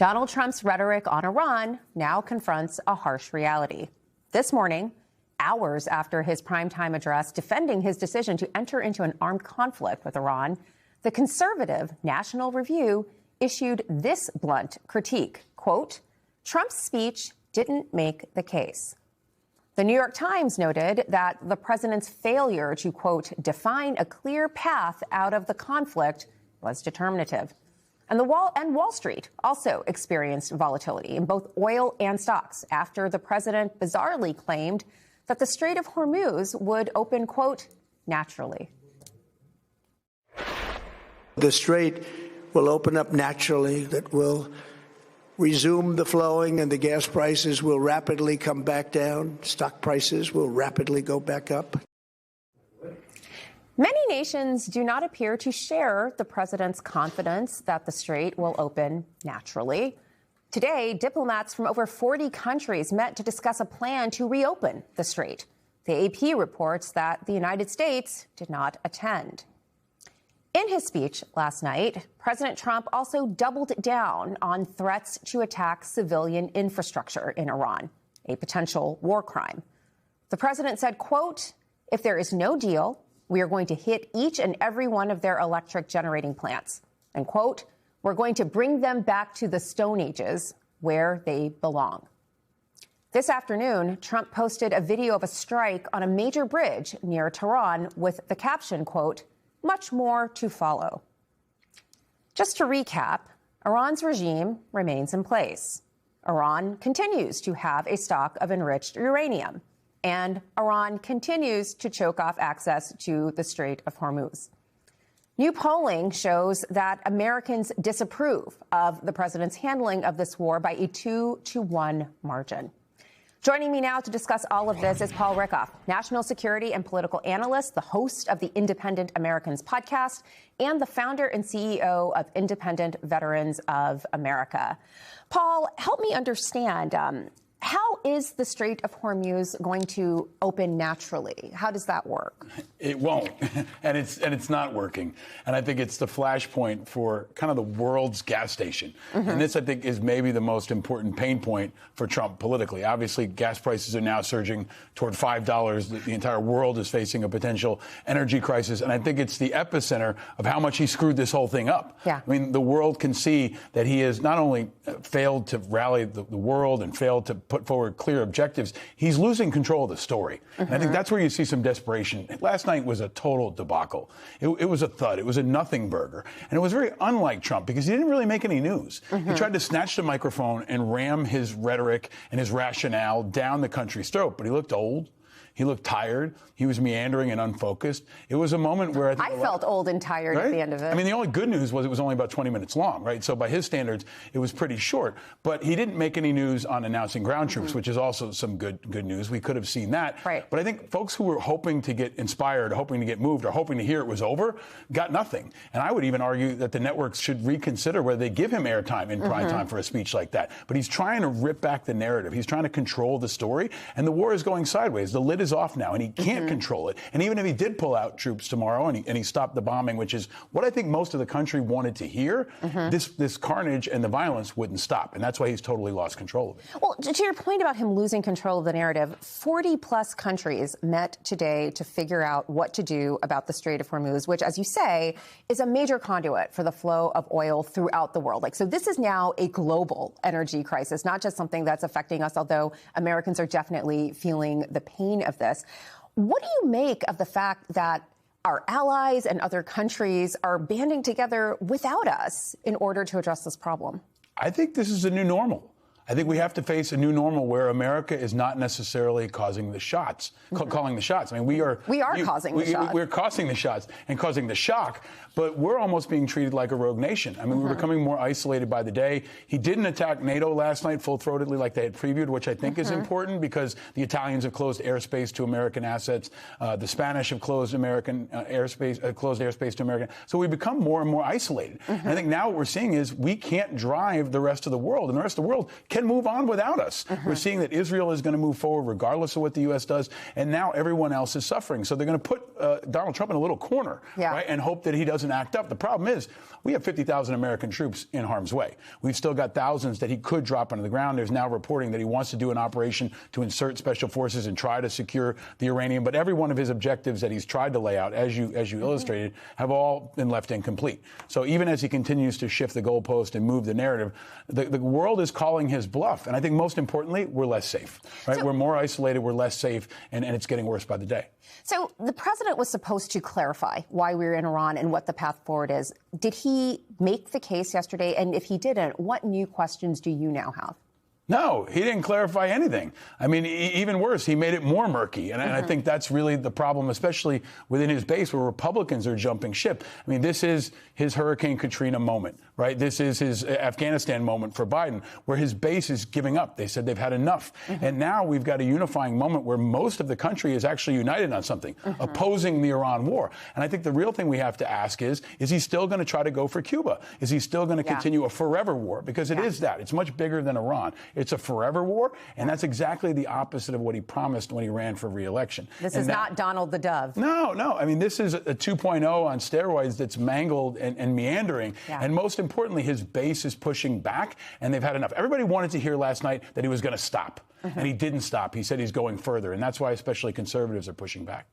Donald Trump's rhetoric on Iran now confronts a harsh reality. This morning, hours after his primetime address defending his decision to enter into an armed conflict with Iran, the conservative National Review issued this blunt critique, quote, Trump's speech didn't make the case. The New York Times noted that the president's failure to, quote, define a clear path out of the conflict was determinative. And Wall Street also experienced volatility in both oil and stocks after the president bizarrely claimed that the Strait of Hormuz would open, quote, naturally. The strait will open up naturally, that will resume the flowing, and the gas prices will rapidly come back down. Stock prices will rapidly go back up. Many nations do not appear to share the president's confidence that the strait will open naturally. Today, diplomats from over 40 countries met to discuss a plan to reopen the strait. The AP reports that the United States did not attend. In his speech last night, President Trump also doubled down on threats to attack civilian infrastructure in Iran, a potential war crime. The president said, quote, if there is no deal, we are going to hit each and every one of their electric generating plants. And, quote, we're going to bring them back to the Stone Ages where they belong. This afternoon, Trump posted a video of a strike on a major bridge near Tehran with the caption, quote, much more to follow. Just to recap, Iran's regime remains in place. Iran continues to have a stock of enriched uranium, and Iran continues to choke off access to the Strait of Hormuz. New polling shows that Americans disapprove of the president's handling of this war by a 2-1 margin. Joining me now to discuss all of this is Paul Rickoff, national security and political analyst, the host of the Independent Americans podcast, and the founder and CEO of Independent Veterans of America. Paul, help me understand, how is the Strait of Hormuz going to open naturally? How does that work? It won't, and it's not working. And I think it's the flashpoint for kind of the world's gas station. Mm-hmm. And this, I think, is maybe the most important pain point for Trump politically. Obviously, gas prices are now surging toward $5. The entire world is facing a potential energy crisis. And I think it's the epicenter of how much he screwed this whole thing up. Yeah. I mean, the world can see that he has not only failed to rally the world and failed to put forward clear objectives, he's losing control of the story. Mm-hmm. And I think that's where you see some desperation. Last night was a total debacle. It was a thud. It was a nothing burger. And it was very unlike Trump because he didn't really make any news. Mm-hmm. He tried to snatch the microphone and ram his rhetoric and his rationale down the country's throat, but he looked old. He looked tired. He was meandering and unfocused. It was a moment where I felt old and tired right? at the end of it. I mean, the only good news was it was only about 20 minutes long, right? So by his standards, it was pretty short. But he didn't make any news on announcing ground troops, which is also some good news. We could have seen that. Right. But I think folks who were hoping to get inspired, hoping to get moved, or hoping to hear it was over, got nothing. And I would even argue that the networks should reconsider whether they give him airtime in prime time for a speech like that. But he's trying to rip back the narrative. He's trying to control the story. And the war is going sideways. The lid is off now, and he can't control it. And even if he did pull out troops tomorrow and he stopped the bombing, which is what I think most of the country wanted to hear, this carnage and the violence wouldn't stop. And that's why he's totally lost control of it. Well, to your point about him losing control of the narrative, 40-plus countries met today to figure out what to do about the Strait of Hormuz, which, as you say, is a major conduit for the flow of oil throughout the world. So this is now a global energy crisis, not just something that's affecting us, although Americans are definitely feeling the pain of this. What do you make of the fact that our allies and other countries are banding together without us in order to address this problem? I think this is a new normal. I think we have to face a new normal where America is not necessarily causing the shots, calling the shots. I mean, we are causing the shots. We're causing the shots and causing the shock, but we're almost being treated like a rogue nation. I mean, we're becoming more isolated by the day. He didn't attack NATO last night full-throatedly like they had previewed, which I think is important because the Italians have closed airspace to American assets. The Spanish have closed American airspace to American. So we become more and more isolated. And I think now what we're seeing is we can't drive the rest of the world, and the rest of the world can can move on without us. We're seeing that Israel is going to move forward regardless of what the U.S. does, and now everyone else is suffering. So they're going to put Donald Trump in a little corner, right, and hope that he doesn't act up. The problem is we have 50,000 American troops in harm's way. We've still got thousands that he could drop onto the ground. There's now reporting that he wants to do an operation to insert special forces and try to secure the uranium. But every one of his objectives that he's tried to lay out, as you illustrated, have all been left incomplete. So even as he continues to shift the goalpost and move the narrative, the world is calling his bluff. And I think most importantly, we're less safe, right? So, we're more isolated, we're less safe, and it's getting worse by the day. So the president was supposed to clarify why we're in Iran and what the path forward is. Did he make the case yesterday? And if he didn't, what new questions do you now have? No, he didn't clarify anything. I mean, even worse, he made it more murky. And I think that's really the problem, especially within his base where Republicans are jumping ship. I mean, this is his Hurricane Katrina moment, right? This is his Afghanistan moment for Biden, where his base is giving up. They said they've had enough. And now we've got a unifying moment where most of the country is actually united on something, opposing the Iran war. And I think the real thing we have to ask is he still going to try to go for Cuba? Is he still going to continue a forever war? Because it is that. It's much bigger than Iran. It's a forever war, and that's exactly the opposite of what he promised when he ran for re-election. This is not Donald the Dove. No. I mean, this is a 2.0 on steroids that's mangled and meandering. And most importantly, his base is pushing back, and they've had enough. Everybody wanted to hear last night that he was going to stop, and he didn't stop. He said he's going further, and that's why especially conservatives are pushing back.